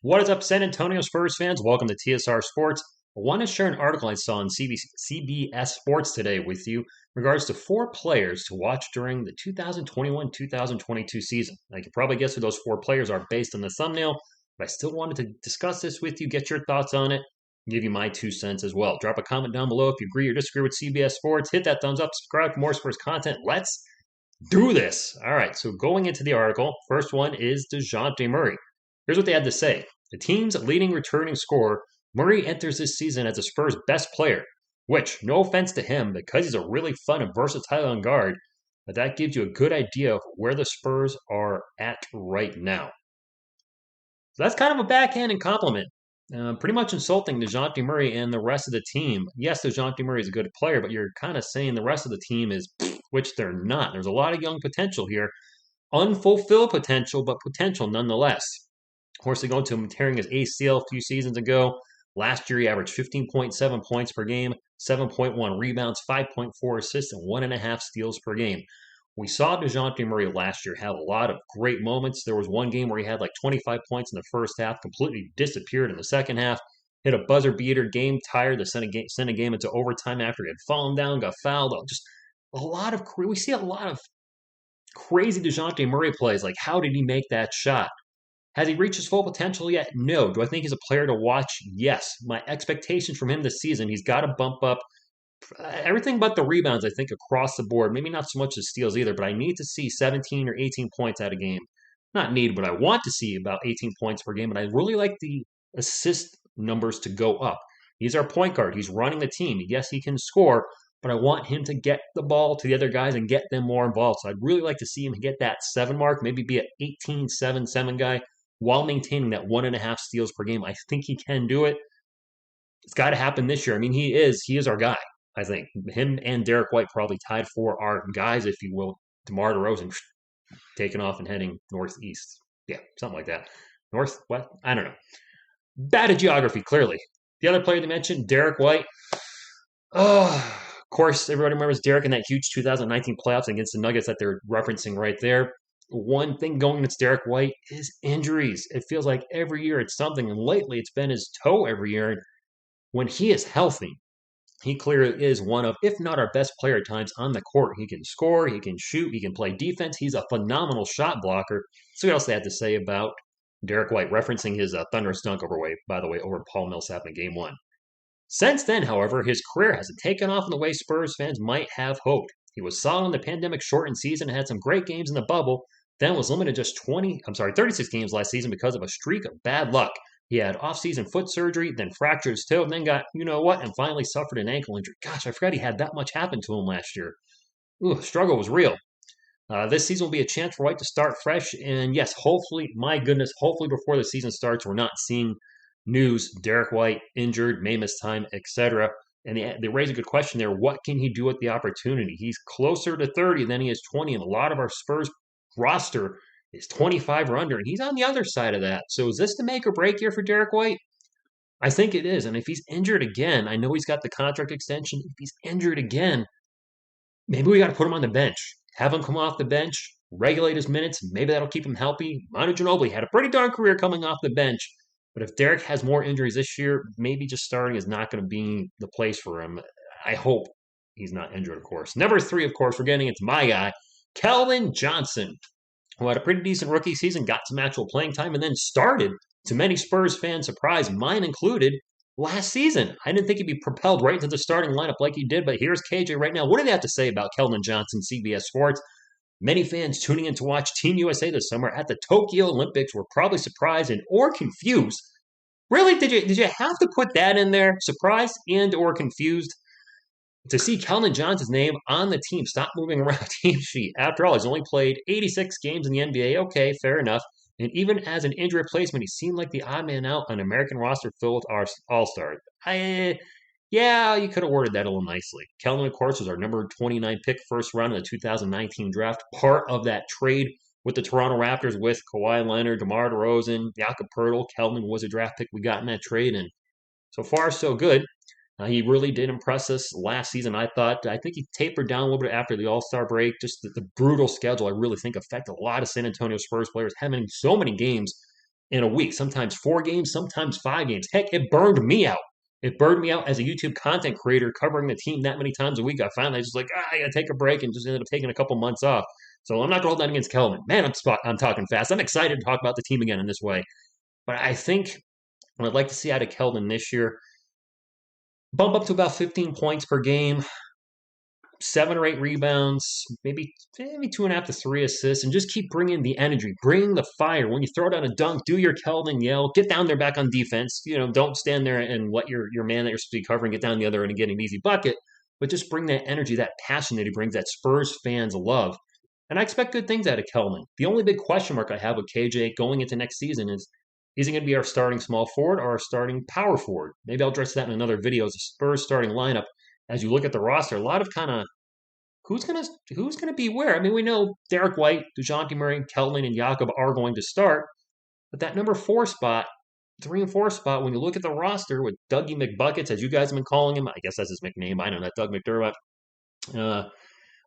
What is up, San Antonio Spurs fans? Welcome to TSR Sports. I want to share an article I saw on CBS Sports today with you in regards to four players to watch during the 2021-2022 season. I can probably guess who those four players are based on the thumbnail, but I still wanted to discuss this with you, get your thoughts on it, and give you my 2 cents as well. Drop a comment down below if you agree or disagree with CBS Sports. Hit that thumbs up, subscribe for more Spurs content. Let's do this. All right, so going into the article, first one is Dejounte Murray. Here's what they had to say. The team's leading returning scorer, Murray enters this season as the Spurs' best player, which, no offense to him, because he's a really fun and versatile on guard, but that gives you a good idea of where the Spurs are at right now. So that's kind of a backhanded compliment. Pretty much insulting Dejounte Murray and the rest of the team. Yes, Dejounte Murray is a good player, but you're kind of saying the rest of the team is, which they're not. There's a lot of young potential here. Unfulfilled potential, but potential nonetheless. Of course, they go into him tearing his ACL a few seasons ago. Last year, he averaged 15.7 points per game, 7.1 rebounds, 5.4 assists, and 1.5 steals per game. We saw Dejounte Murray last year have a lot of great moments. There was one game where he had like 25 points in the first half, completely disappeared in the second half, hit a buzzer beater, game tired, to send a game into overtime after he had fallen down, got fouled. Just a lot of we see a lot of crazy Dejounte Murray plays. Like, how did he make that shot? Has he reached his full potential yet? No. Do I think he's a player to watch? Yes. My expectations from him this season, he's got to bump up everything but the rebounds, I think, across the board. Maybe not so much the steals either, but I need to see 17 or 18 points out of game. Not need, but I want to see about 18 points per game, and I really like the assist numbers to go up. He's our point guard. He's running the team. Yes, he can score, but I want him to get the ball to the other guys and get them more involved. So I'd really like to see him get that 7 mark, maybe be an 18-7-7 guy while maintaining that 1.5 steals per game. I think he can do it. It's got to happen this year. I mean, he is our guy. I think him and Derrick White probably tied for our guys, if you will. DeMar DeRozan taking off and heading northeast. Yeah, something like that. Northwest? I don't know. Bad at geography, clearly. The other player they mentioned, Derrick White. Oh, of course, everybody remembers Derrick in that huge 2019 playoffs against the Nuggets that they're referencing right there. One thing going against Derrick White is injuries. It feels like every year it's something, and lately it's been his toe every year. And when he is healthy, he clearly is one of, if not our best player at times on the court. He can score, he can shoot, he can play defense. He's a phenomenal shot blocker. So what else they had to say about Derrick White, referencing his thunderous dunk by the way, over Paul Millsap in Game 1. Since then, however, his career hasn't taken off in the way Spurs fans might have hoped. He was solid in the pandemic-shortened season and had some great games in the bubble, then was limited to just 36 games last season because of a streak of bad luck. He had off-season foot surgery, then fractured his toe, and then got, and finally suffered an ankle injury. Gosh, I forgot he had that much happen to him last year. Ooh, struggle was real. This season will be a chance for White to start fresh, and yes, hopefully, my goodness, hopefully before the season starts, we're not seeing news, Derrick White injured, may miss time, etc. And they raise a good question there. What can he do with the opportunity? He's closer to 30 than he is 20, and a lot of our Spurs roster is 25 or under, and he's on the other side of that. So is this the make or break year for Derrick White? I think it is. And if he's injured again, I know he's got the contract extension. If he's injured again, maybe we got to put him on the bench. Have him come off the bench, regulate his minutes. Maybe that'll keep him healthy. Manu Ginobili had a pretty darn career coming off the bench. But if Derrick has more injuries this year, maybe just starting is not going to be the place for him. I hope he's not injured, of course. Number 3, of course, we're getting into my guy, Kelvin Johnson, who had a pretty decent rookie season, got some actual playing time, and then started, to many Spurs fans' surprise, mine included, last season. I didn't think he'd be propelled right into the starting lineup like he did, but here's KJ right now. What do they have to say about Keldon Johnson, CBS Sports? Many fans tuning in to watch Team USA this summer at the Tokyo Olympics were probably surprised and or confused. Really, did you have to put that in there? Surprised and or confused? To see Keldon Johnson's name on the team, stop moving around the team sheet. After all, he's only played 86 games in the NBA. Okay, fair enough. And even as an injury replacement, he seemed like the odd man out on an American roster filled with our All-Stars. Yeah, you could have worded that a little nicely. Keldon, of course, was our number 29 pick first round in the 2019 draft, part of that trade with the Toronto Raptors with Kawhi Leonard, DeMar DeRozan, Jakob Poeltl. Keldon was a draft pick we got in that trade, and so far, so good. He really did impress us last season, I thought. I think he tapered down a little bit after the All-Star break. Just the brutal schedule, I really think, affected a lot of San Antonio Spurs players having so many games in a week, sometimes 4 games, sometimes 5 games. Heck, it burned me out. It burned me out as a YouTube content creator covering the team that many times a week. I finally just like, I gotta take a break and just ended up taking a couple months off. So I'm not gonna hold that against Kelvin. Man, I'm talking fast. I'm excited to talk about the team again in this way. But I think what I'd like to see out of Keldon this year, bump up to about 15 points per game, 7 or 8 rebounds, maybe 2.5 to 3 assists, and just keep bringing the energy, bring the fire. When you throw down a dunk, do your Keldon yell, get down there back on defense. Don't stand there and let your man that you're supposed to be covering get down the other end and get an easy bucket, but just bring that energy, that passion that he brings, that Spurs fans love. And I expect good things out of Keldon. The only big question mark I have with KJ going into next season is he going to be our starting small forward or our starting power forward? Maybe I'll address that in another video as a Spurs starting lineup. As you look at the roster, a lot of kind of who's gonna be where. I mean, we know Derrick White, Dejounte Murray, Keldon, and Jakob are going to start, but that number 4 spot, 3 and 4 spot, when you look at the roster with Dougie McBuckets, as you guys have been calling him, I guess that's his nickname. I don't know, Doug McDermott.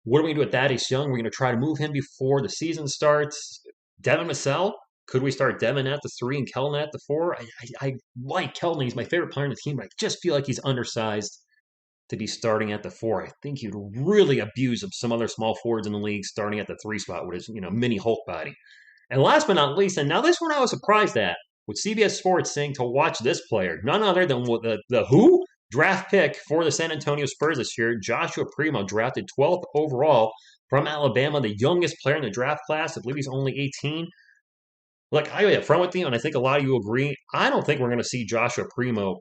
What are we going to do with Thaddeus Young? We're going to try to move him before the season starts. Devin Vassell, could we start Devin at the 3 and Keldon at the 4? I like Keldon. He's my favorite player on the team, but I just feel like he's undersized to be starting at the 4. I think he'd really abuse of some other small forwards in the league starting at the 3 spot with his mini Hulk body. And last but not least, and now this one I was surprised at, with CBS Sports saying to watch this player, none other than the who draft pick for the San Antonio Spurs this year, Joshua Primo, drafted 12th overall from Alabama, the youngest player in the draft class. I believe he's only 18. Look, I be upfront with you, and I think a lot of you agree. I don't think we're going to see Joshua Primo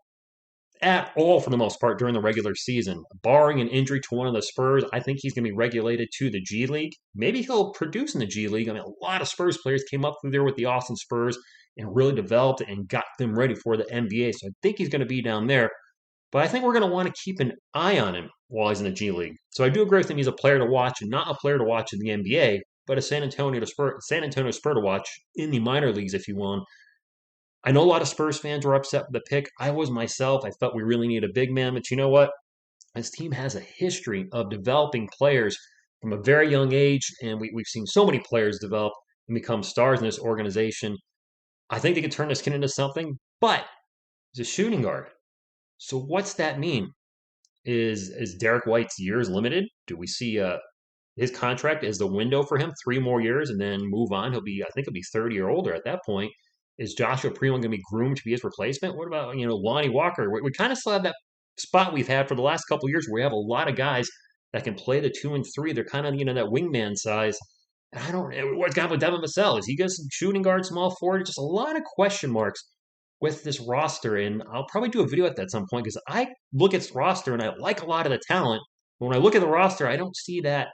at all for the most part during the regular season. Barring an injury to one of the Spurs, I think he's going to be regulated to the G League. Maybe he'll produce in the G League. I mean, a lot of Spurs players came up through there with the Austin Spurs and really developed and got them ready for the NBA. So I think he's going to be down there. But I think we're going to want to keep an eye on him while he's in the G League. So I do agree with him. He's a player to watch and not a player to watch in the NBA, but a San Antonio Spur to watch in the minor leagues, if you will. I know a lot of Spurs fans were upset with the pick. I was myself. I felt we really need a big man. But you know what? This team has a history of developing players from a very young age, and we've seen so many players develop and become stars in this organization. I think they could turn this kid into something, but he's a shooting guard. So what's that mean? Is Derrick White's years limited? Do we see his contract as the window for him, 3 more years, and then move on? I think he'll be 30 or older at that point. Is Joshua Primo going to be groomed to be his replacement? What about Lonnie Walker? We kind of still have that spot we've had for the last couple of years where we have a lot of guys that can play the 2 and 3. They're kind of that wingman size. And I don't. What's got with Devin Vassell? Is he got some shooting guard, small forward? Just a lot of question marks with this roster, and I'll probably do a video at that at some point because I look at this roster and I like a lot of the talent. But when I look at the roster, I don't see that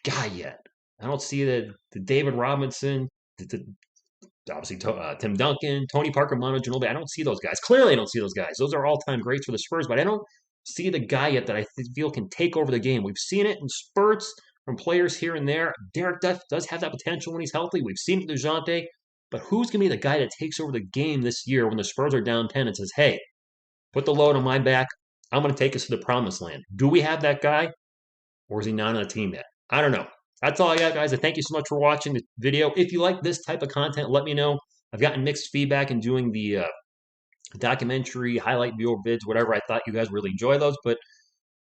guy yet. I don't see the David Robinson, obviously Tim Duncan, Tony Parker, Manu Ginobili. I don't see those guys. Clearly, I don't see those guys. Those are all-time greats for the Spurs, but I don't see the guy yet that I feel can take over the game. We've seen it in spurts from players here and there. Derek does have that potential when he's healthy. We've seen it with Dejounte. But who's going to be the guy that takes over the game this year when the Spurs are down 10 and says, hey, put the load on my back. I'm going to take us to the promised land. Do we have that guy? Or is he not on the team yet? I don't know. That's all I got, guys. I thank you so much for watching the video. If you like this type of content, let me know. I've gotten mixed feedback in doing the documentary, highlight video vids, whatever. I thought you guys really enjoy those. But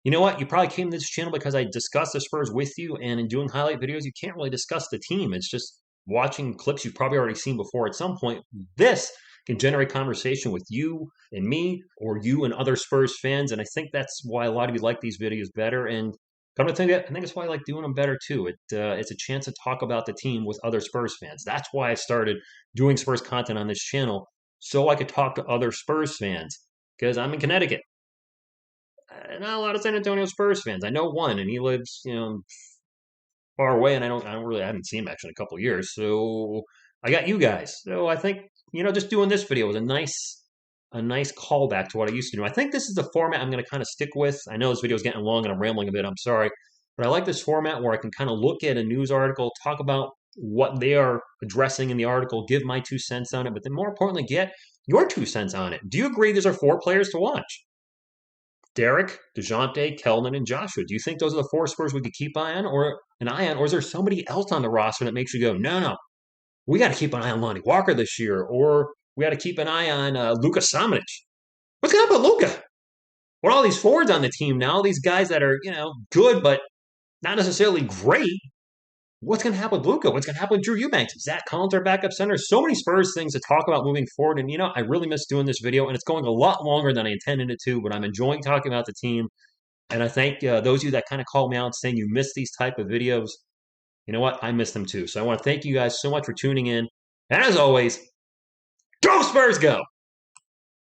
you know what? You probably came to this channel because I discussed the Spurs with you. And in doing highlight videos, you can't really discuss the team. It's just watching clips you've probably already seen before at some point. This can generate conversation with you and me or you and other Spurs fans. And I think that's why a lot of you like these videos better. And come to think of it, I think that's why I like doing them better too. It's a chance to talk about the team with other Spurs fans. That's why I started doing Spurs content on this channel, so I could talk to other Spurs fans because I'm in Connecticut. Not a lot of San Antonio Spurs fans. I know one, and he lives, far away, and I haven't seen him actually in a couple of years. So I got you guys. So I think, just doing this video was a nice callback to what I used to do. I think this is the format I'm going to kind of stick with. I know this video is getting long and I'm rambling a bit. I'm sorry. But I like this format where I can kind of look at a news article, talk about what they are addressing in the article, give my 2 cents on it, but then more importantly, get your 2 cents on it. Do you agree these are 4 players to watch? Derrick, Dejounte, Keldon, and Joshua. Do you think those are the 4 Spurs we could keep an eye on, or is there somebody else on the roster that makes you go, no, we got to keep an eye on Lonnie Walker this year, or we got to keep an eye on Luka Samanic. What's going to happen with Luka? With all these forwards on the team now, these guys that are, good, but not necessarily great. What's going to happen with Luka? What's going to happen with Drew Eubanks? Zach Collins, our backup center. So many Spurs things to talk about moving forward. And, I really miss doing this video, and it's going a lot longer than I intended it to, but I'm enjoying talking about the team. And I thank those of you that kind of call me out saying you miss these type of videos. You know what? I miss them too. So I want to thank you guys so much for tuning in. And as always, go Spurs, go!